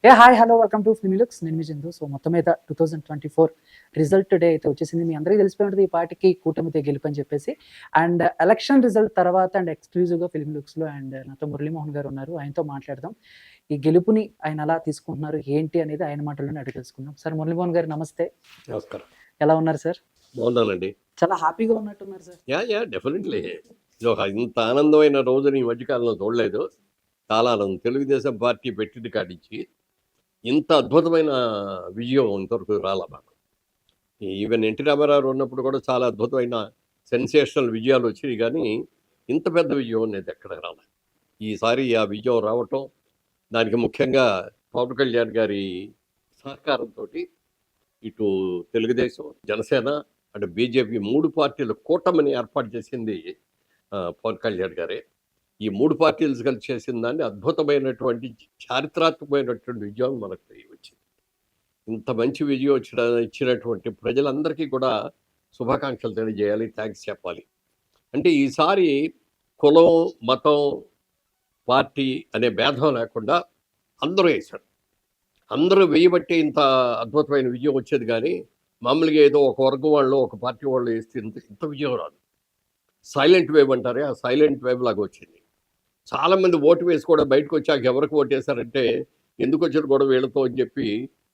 Hi hello welcome to Filmilooks. నేను మీ Chandu. So మొత్తం మీద 2024 రిజల్ట్ డే అయితే వచ్చేసింది. మీ అందరికీ తెలిసిపోయి ఉంటుంది ఈ పార్టీకి కూటమితే గెలుపని చెప్పేసి. అండ్ ఎలక్షన్ రిజల్ట్ తర్వాత అండ్ ఎక్స్క్లూజివ్గా ఫిల్మిలుక్స్లో అండ్ నాతో మురళీమోహన్ గారు ఉన్నారు. ఆయనతో మాట్లాడదాం. ఈ గెలుపుని ఆయన ఎలా తీసుకుంటున్నారు ఏంటి అనేది ఆయన మాటల్లోనే అడిగి తెలుసుకుందాం. సార్ మురళీమోహన్ గారు నమస్తే. నమస్కారం. ఎలా ఉన్నారు సార్? బాగున్నానండి. చాలా హ్యాపీగా ఉన్నట్టున్నారు సార్. డెఫినెట్లీ. ఇంత ఆనందమైన రోజుని ఈ మధ్యకాలంలో చూడలేదు. చాలా ఆనందం. తెలుగుదేశం పార్టీ పెట్టింది కాడించి ఇంత అద్భుతమైన విజయం ఇంతవరకు రాలా మాకు. ఈవెన్ ఎన్టీ రామారావు ఉన్నప్పుడు కూడా చాలా అద్భుతమైన సెన్సేషనల్ విజయాలు వచ్చినాయి, కానీ ఇంత పెద్ద విజయం అనేది ఎక్కడ రాలే. ఈసారి ఆ విజయం రావటం, దానికి ముఖ్యంగా పవన్ కళ్యాణ్ గారి సహకారంతో ఇటు తెలుగుదేశం, జనసేన అంటే బీజేపీ 3 పార్టీలు కూటమిని ఏర్పాటు చేసింది పవన్ కళ్యాణ్ గారే. ఈ 3 పార్టీలు కలిసి చేసిన దాన్ని అద్భుతమైనటువంటి చారిత్రాత్మకమైనటువంటి విజయం మనకు వచ్చింది. ఇంత మంచి విజయం ఇచ్చినటువంటి ప్రజలందరికీ కూడా శుభాకాంక్షలు తెలియజేయాలి, థ్యాంక్స్ చెప్పాలి. అంటే ఈసారి కులం, మతం, పార్టీ అనే భేదం లేకుండా అందరూ వేశారు. అందరూ వేయబట్టి ఇంత అద్భుతమైన విజయం వచ్చేది, కానీ మామూలుగా ఏదో ఒక వర్గం వాళ్ళు, ఒక పార్టీ వాళ్ళు వేస్తే ఇంత విజయం రాదు. సైలెంట్ వేవ్ అంటారే, ఆ సైలెంట్ వేవ్ లాగా వచ్చింది. చాలామంది ఓటు వేసి కూడా బయటకు వచ్చాక ఎవరికి ఓటు వేశారంటే ఎందుకు వచ్చారు కూడా వీళ్ళతో అని చెప్పి,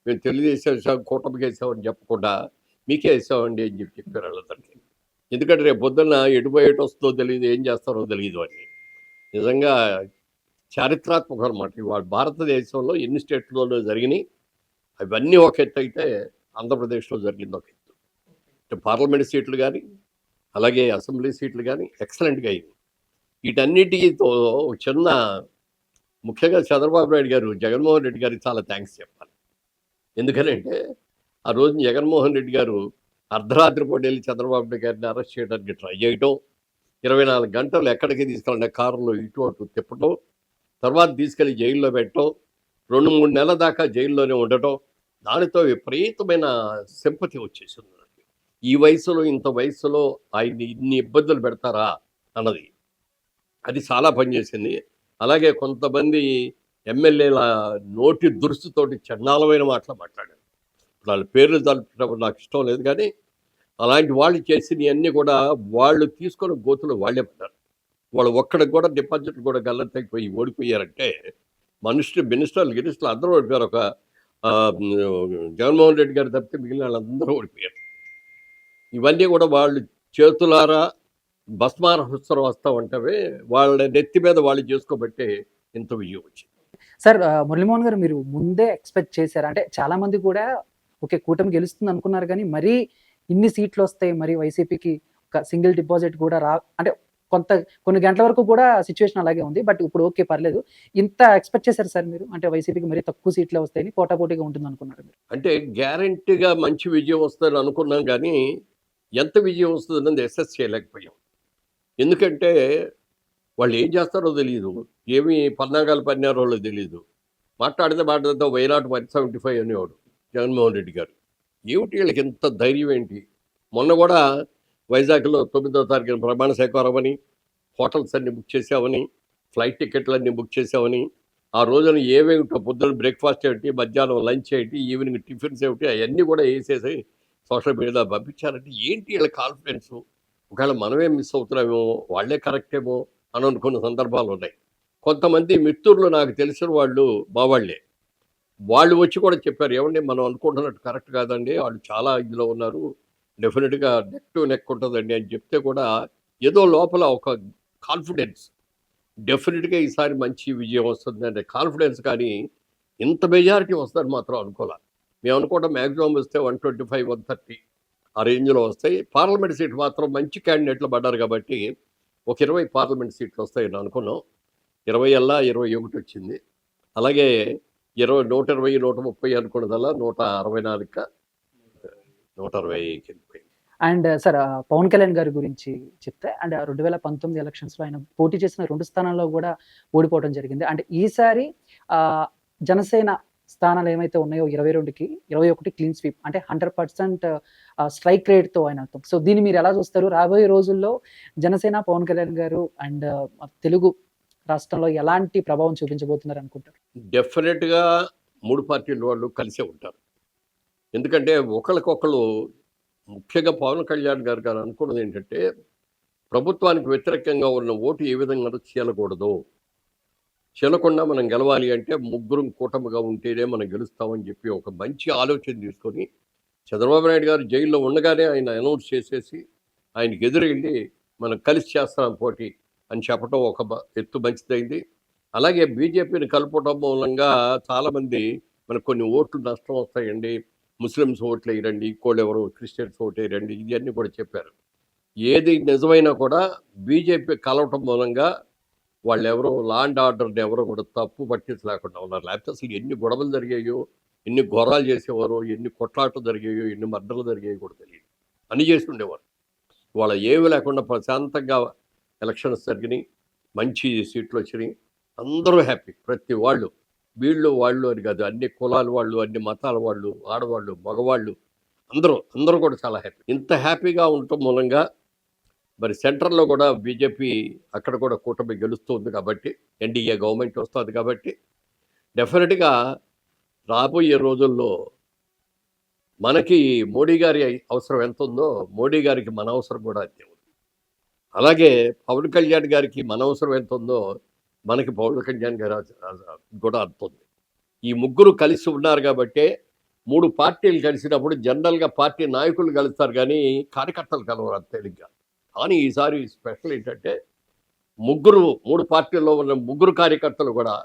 మేము తెలుగుదేశం వేసాం, కూటమికి వేసామని చెప్పకుండా మీకే వేసామండి అని చెప్పారు వాళ్ళందరికీ. ఎందుకంటే రేపు పొద్దున్న ఎటు వస్తుందో తెలియదు, ఏం చేస్తారో తెలియదు అని. నిజంగా చారిత్రాత్మకం అనమాట. ఇవాళ భారతదేశంలో ఎన్ని స్టేట్లలో జరిగినాయి అవన్నీ ఒక ఎత్తు అయితే ఆంధ్రప్రదేశ్లో జరిగింది ఒక ఎత్తు. పార్లమెంట్ సీట్లు కానీ అలాగే అసెంబ్లీ సీట్లు కానీ ఎక్సలెంట్గా అయింది. వీటన్నిటితో చిన్న ముఖ్యంగా చంద్రబాబు నాయుడు గారు, జగన్మోహన్ రెడ్డి గారికి చాలా థ్యాంక్స్ చెప్పాలి. ఎందుకనంటే ఆ రోజు జగన్మోహన్ రెడ్డి గారు అర్ధరాత్రి పూట వెళ్ళి చంద్రబాబు నాయుడు గారిని అరెస్ట్ చేయడానికి ట్రై చేయటం, 24 గంటలు ఎక్కడికి తీసుకెళ్ళిన కారులో ఇటు అటు తిప్పటం, తర్వాత తీసుకెళ్ళి జైల్లో పెట్టడం, 2-3 నెలల దాకా జైల్లోనే ఉండటం, దానితో విపరీతమైన సింపతి వచ్చేసింది. ఈ వయసులో, ఇంత వయసులో ఆయన్ని ఇన్ని ఇబ్బందులు పెడతారా అన్నది, అది చాలా పనిచేసింది. అలాగే కొంతమంది ఎమ్మెల్యేల నోటి దురుసుతోటి చండాలమైన మాటలు మాట్లాడారు. వాళ్ళ పేర్లు తలపడం నాకు ఇష్టం లేదు, కానీ అలాంటి వాళ్ళు చేసినవన్నీ కూడా వాళ్ళు తీసుకున్న గోతులు వాళ్ళే పడ్డారు. వాళ్ళు ఒక్కడికి కూడా డిపాజిట్లు కూడా గల్లంతైపోయి ఓడిపోయారంటే మినిస్టర్లు అందరూ ఓడిపోయారు. ఒక జగన్మోహన్ రెడ్డి గారు తప్పితే మిగిలిన వాళ్ళందరూ ఓడిపోయారు. ఇవన్నీ కూడా వాళ్ళు చేతులారా భస్మారహస్రం వస్తామంటే వాళ్ళ నెత్తి మీద వాళ్ళు చేసుకోబట్టే ఇంత విజయం వచ్చింది. సార్ మురళీమోహన్ గారు, మీరు ముందే ఎక్స్పెక్ట్ చేశారు? అంటే చాలా మంది కూడా ఓకే కూటమి గెలుస్తుంది అనుకున్నారు, కానీ మరీ ఇన్ని సీట్లు వస్తాయి, మరి వైసీపీకి ఒక సింగిల్ డిపాజిట్ కూడా అంటే కొన్ని గంటల వరకు కూడా సిచ్యువేషన్ అలాగే ఉంది. బట్ ఇప్పుడు ఓకే పర్లేదు, ఇంత ఎక్స్పెక్ట్ చేశారు సార్ మీరు? అంటే వైసీపీకి మరీ తక్కువ సీట్లు వస్తాయని, పోటాపోటీగా ఉంటుంది అనుకున్నారు మీరు? అంటే గ్యారంటీగా మంచి విజయం వస్తుందని అనుకున్నాం, కానీ ఎంత విజయం వస్తుందన్నది అసెస్ చేయలేకపోయాం. ఎందుకంటే వాళ్ళు ఏం చేస్తారో తెలియదు, ఏమి పన్నాగాలు పన్నారో తెలియదు. మాట్లాడితే వైనాట్ 175 అనేవాడు జగన్మోహన్ రెడ్డి గారు. ఏమిటి వీళ్ళకి ఎంత ధైర్యం ఏంటి? మొన్న కూడా వైజాగ్లో 9వ తారీఖున ప్రమాణ స్వీకారం అని, హోటల్స్ అన్ని బుక్ చేసామని, ఫ్లైట్ టికెట్లన్నీ బుక్ చేసామని, ఆ రోజున ఏమేమిటో పొద్దున్న బ్రేక్ఫాస్ట్ ఏమిటి, మధ్యాహ్నం లంచ్ ఏంటి, ఈవినింగ్ టిఫిన్స్ ఏమిటి, అవన్నీ కూడా వేసేసి సోషల్ మీడియాలో పంపించారంటే ఏంటి వీళ్ళ కాన్ఫిడెన్సు? ఒకవేళ మనమే మిస్ అవుతున్నామేమో, వాళ్ళే కరెక్టేమో అని అనుకున్న సందర్భాలు ఉన్నాయి. కొంతమంది మిత్రులు నాకు తెలిసిన వాళ్ళు, మా వాళ్ళు వచ్చి కూడా చెప్పారు, ఏమండి మనం అనుకుంటున్నట్టు కరెక్ట్ కాదండి, వాళ్ళు చాలా ఇదిలో ఉన్నారు, డెఫినెట్గా నెక్ టు నెక్ ఉంటుందండి అని చెప్తే కూడా ఏదో లోపల ఒక కాన్ఫిడెన్స్, డెఫినెట్గా ఈసారి మంచి విజయం వస్తుంది అంటే కాన్ఫిడెన్స్. కానీ ఇంత మెజారిటీ వస్తుందని మాత్రం అనుకోలే. మేము అనుకోవడం మ్యాక్సిమం వస్తే 125, 130 ఆ రేంజ్లో వస్తాయి. పార్లమెంట్ సీట్ మాత్రం మంచి క్యాండిడేట్లు పడ్డారు కాబట్టి ఒక 20 పార్లమెంట్ సీట్లు వస్తాయని అనుకున్నాం. 20 అల్లా 21 వచ్చింది. అలాగే 120, 130 అనుకున్నదల్లా 164, 160కి వెళ్ళిపోయింది. అండ్ సార్ పవన్ కళ్యాణ్ గారి గురించి చెప్తే, అంటే 2019 ఎలక్షన్స్లో ఆయన పోటీ చేసిన 2 స్థానాల్లో కూడా ఓడిపోవడం జరిగింది. అంటే ఈసారి జనసేన స్థానాలు ఏమైతే ఉన్నాయో 22కి 21 క్లీన్ స్వీప్, అంటే 100% స్ట్రైక్ రేట్తో ఆయన అవుతాం. సో దీన్ని మీరు ఎలా చూస్తారు? రాబోయే రోజుల్లో జనసేన, పవన్ కళ్యాణ్ గారు అండ్ తెలుగు రాష్ట్రంలో ఎలాంటి ప్రభావం చూపించబోతున్నారు అనుకుంటారు? డెఫినెట్గా మూడు పార్టీల వాళ్ళు కలిసే ఉంటారు. ఎందుకంటే ఒకళ్ళకొకళ్ళు ముఖ్యంగా పవన్ కళ్యాణ్ గారు అనుకున్నది ఏంటంటే, ప్రభుత్వానికి వ్యతిరేకంగా ఉన్న ఓటు ఏ విధంగా చీలకూడదు. చీలకుండా మనం గెలవాలి అంటే ముగ్గురం కూటమిగా ఉంటేనే మనం గెలుస్తామని చెప్పి ఒక మంచి ఆలోచన తీసుకొని, చంద్రబాబు నాయుడు గారు జైల్లో ఉండగానే ఆయన అనౌన్స్ చేసేసి, ఆయనకి ఎదురెళ్ళి మనం కలిసి చేస్తాం పోటీ అని చెప్పడం ఒక ఎత్తు మంచిదైంది. అలాగే బీజేపీని కలుపుకోవడం మూలంగా చాలామంది మనకు కొన్ని ఓట్లు నష్టం వస్తాయండి, ముస్లిమ్స్ ఓట్లు వేయరండి, ఇంకోళ్ళు ఎవరు క్రిస్టియన్స్ ఓటు వేయరండి, ఇవన్నీ కూడా చెప్పారు. ఏది నిజమైనా కూడా బీజేపీ కలవటం మూలంగా వాళ్ళెవరో లా అండ్ ఆర్డర్ని ఎవరో కూడా తప్పు పట్టించలేకుండా ఉన్నారు. లేకపోతే అసలు ఎన్ని గొడవలు జరిగాయో, ఎన్ని ఘోరాలు చేసేవారో, ఎన్ని కొట్లాటలు జరిగాయో, ఎన్ని మర్డర్లు జరిగాయో కూడా తెలియదు. అన్ని చేసి ఉండేవారు. వాళ్ళ ఏమి లేకుండా ప్రశాంతంగా ఎలక్షన్స్ జరిగినాయి, మంచి సీట్లు వచ్చినాయి, అందరూ హ్యాపీ. ప్రతి వాళ్ళు వీళ్ళు వాళ్ళు అని కాదు, అన్ని కులాల వాళ్ళు, అన్ని మతాల వాళ్ళు, ఆడవాళ్ళు, మగవాళ్ళు అందరూ కూడా చాలా హ్యాపీ. ఇంత హ్యాపీగా ఉండటం మూలంగా మరి సెంట్రల్లో కూడా బీజేపీ అక్కడ కూడా కూటమి గెలుస్తుంది కాబట్టి, ఎన్డీఏ గవర్నమెంట్ వస్తుంది కాబట్టి డెఫినెట్గా రాబోయే రోజుల్లో మనకి మోడీ గారి అవసరం ఎంత ఉందో మోడీ గారికి మన అవసరం కూడా అంతే ఉంది. అలాగే పవన్ కళ్యాణ్ గారికి మన అవసరం ఎంత ఉందో మనకి పవన్ కళ్యాణ్ గారు కూడా అంత ఉంది. ఈ ముగ్గురు కలిసి ఉన్నారు కాబట్టే మూడు పార్టీలు కలిసినప్పుడు జనరల్గా పార్టీ నాయకులు కలుస్తారు కానీ కార్యకర్తలు కలవరు అంత తేలిగ్గా. కానీ ఈసారి స్పెషల్ ఏంటంటే మూడు పార్టీల్లో ఉన్న ముగ్గురు కార్యకర్తలు కూడా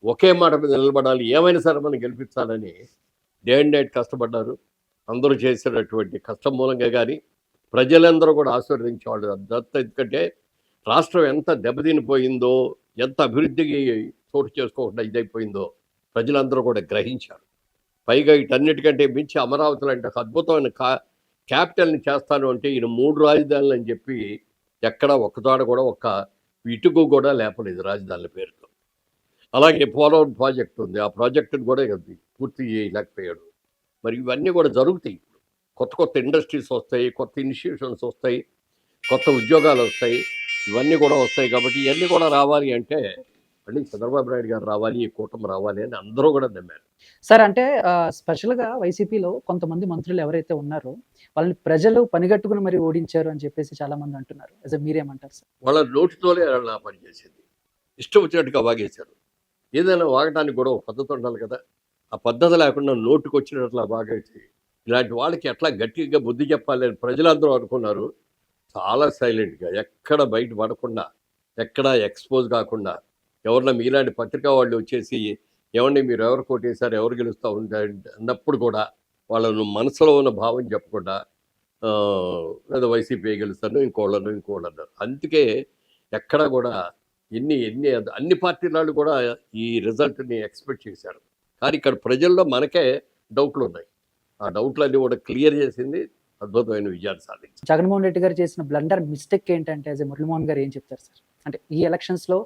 ఒకే మాట మీద నిలబడాలి, ఏమైనా సరే మనం గెలిపించాలని డే అండ్ నైట్ కష్టపడ్డారు. అందరూ చేసినటువంటి కష్టం మూలంగా కానీ ప్రజలందరూ కూడా ఆశీర్వదించేవాళ్ళు. ఎందుకంటే రాష్ట్రం ఎంత దెబ్బతినిపోయిందో, ఎంత అభివృద్ధికి చోటు చేసుకోకుండా ఇదైపోయిందో ప్రజలందరూ కూడా గ్రహించారు. పైగా వీటన్నిటికంటే మించి అమరావతి లాంటి ఒక అద్భుతమైన క్యాపిటల్ని చేస్తాను అంటే ఈయన 3 రాజధానులు అని చెప్పి ఎక్కడ ఒక్కచోట కూడా ఒక్క ఇటుకు కూడా లేపలేదు రాజధానుల పేరుతో. అలాగే పోలవరం ప్రాజెక్టు ఉంది, ఆ ప్రాజెక్టును కూడా పూర్తి చేయలేకపోయాడు. మరి ఇవన్నీ కూడా జరుగుతాయి. ఇప్పుడు కొత్త ఇండస్ట్రీస్ వస్తాయి, కొత్త ఇన్స్టిట్యూషన్స్ వస్తాయి, కొత్త ఉద్యోగాలు వస్తాయి, ఇవన్నీ కూడా వస్తాయి. కాబట్టి ఇవన్నీ కూడా రావాలి అంటే మళ్ళీ చంద్రబాబు నాయుడు గారు రావాలి, ఈ కూటమి రావాలి అని అందరూ కూడా నమ్మారు. సార్ అంటే స్పెషల్గా వైసీపీలో కొంతమంది మంత్రులు ఎవరైతే ఉన్నారో వాళ్ళని ప్రజలు పనిగట్టుకుని మరి ఓడించారు అని చెప్పేసి చాలా మంది అంటున్నారు. మీరేమంటారు సార్? వాళ్ళ నోటితోనే నా పని చేసింది, ఇష్టం వచ్చినట్టుగా వాగేశారు. ఏదైనా వాగటానికి కూడా ఒక పద్ధతి ఉండాలి కదా, ఆ పద్ధతి లేకుండా నోటుకు వచ్చినట్లా వాగేసి ఇలాంటి వాళ్ళకి ఎట్లా గట్టిగా బుద్ధి చెప్పాలి అని ప్రజలందరూ అనుకున్నారు. చాలా సైలెంట్గా ఎక్కడ బయట పడకుండా, ఎక్కడ ఎక్స్పోజ్ కాకుండా, ఎవరన్నా మీలాంటి పత్రికా వాళ్ళు వచ్చేసి ఏమండి మీరు ఎవరు కొట్టేశారు, ఎవరు గెలుస్తూ ఉంటారు అన్నప్పుడు కూడా వాళ్ళను మనసులో ఉన్న భావం చెప్పకుండా లేదా వైసీపీ గెలుస్తాను ఇంకోళ్ళను అన్నారు. అందుకే ఎక్కడ కూడా అన్ని పార్టీల వాళ్ళు కూడా ఈ రిజల్ట్ని ఎక్స్పెక్ట్ చేశారు. కానీ ఇక్కడ ప్రజల్లో మనకే డౌట్లు ఉన్నాయి. ఆ డౌట్లన్నీ కూడా క్లియర్ చేసింది, అద్భుతమైన విజయాన్ని సాధించింది. జగన్మోహన్ రెడ్డి గారు చేసిన బ్లండర్ మిస్టేక్ ఏంటంటే మురళీమోహన్ గారు ఏం చెప్తారు సార్? అంటే ఈ ఎలక్షన్స్లో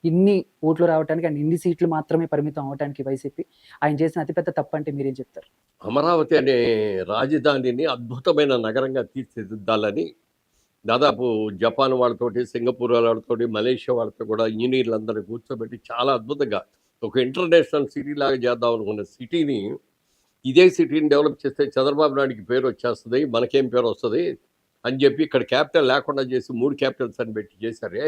ఇన్ని ఓట్లు రావడానికి అండ్ ఇన్ని సీట్లు మాత్రమే పరిమితం అవడానికి వైసీపీ ఆయన చేసిన అతిపెద్ద తప్పు అంటే మీరేం చెప్తారు? అమరావతి అనే రాజధానిని అద్భుతమైన నగరంగా తీర్చిదిద్దాలని దాదాపు జపాన్ వాళ్ళతోటి, సింగపూర్ వాళ్ళతోటి, మలేషియా వాళ్ళతో కూడా ఇంజనీర్లందరినీ కూర్చోబెట్టి చాలా అద్భుతంగా ఒక ఇంటర్నేషనల్ సిటీ లాగా చేద్దాం అనుకున్న సిటీని, ఇదే సిటీని డెవలప్ చేస్తే చంద్రబాబు నాయుడికి పేరు వచ్చేస్తుంది, మనకేం పేరు వస్తుంది అని చెప్పి ఇక్కడ క్యాపిటల్ లేకుండా చేసి 3 క్యాపిటల్స్ అని పెట్టి చేశారే,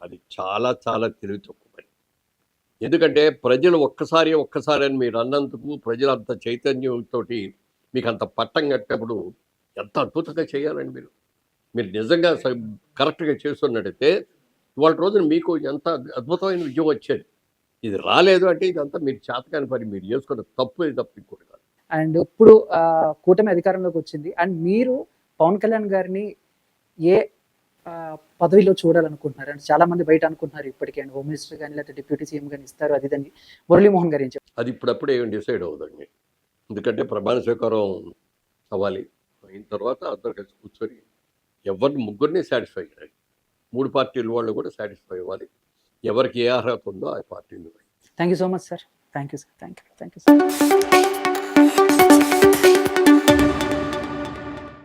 అది చాలా చాలా తెలివి తక్కువ పని. ఎందుకంటే ప్రజలు ఒక్కసారి అని మీరు అన్నందుకు ప్రజలు అంత చైతన్యంతో మీకు అంత పట్టం కట్టినప్పుడు ఎంత అద్భుతంగా చేయాలండి. మీరు నిజంగా కరెక్ట్గా చేస్తున్నట్టయితే ఇవాళ రోజున మీకు ఎంత అద్భుతమైన విజయం వచ్చేది. ఇది రాలేదు అంటే ఇదంతా మీరు చేతకాని పని, మీరు చేసుకున్న తప్పు ఇంకోటి కాదు. అండ్ ఇప్పుడు కూటమి అధికారంలోకి వచ్చింది అండ్ మీరు పవన్ కళ్యాణ్ గారిని ఏ పదవిలో చూడాలనుకుంటున్నారు? అంటే చాలా మంది బయట అనుకుంటున్నారు ఇప్పటికే, అండ్ హోమ్ మినిస్టర్ కానీ లేకపోతే డిప్యూటీ సీఎం కానీ ఇస్తారు అది అని మురళీమోహన్ గారు ఏం చెప్పారు? అది ఇప్పుడప్పుడే ఏం డిసైడ్ అవ్వదండి. ఎందుకంటే ప్రమాణ స్వీకారం అవ్వాలి, అయిన తర్వాత అందరు కలిసి కూర్చొని ముగ్గురిని సాటిస్ఫై చేయాలి. 3 పార్టీల వాళ్ళు కూడా సాటిస్ఫై అవ్వాలి. ఎవరికి ఏ అర్హత ఉందో ఆ పార్టీని. Thank you so much sir. Thank you sir.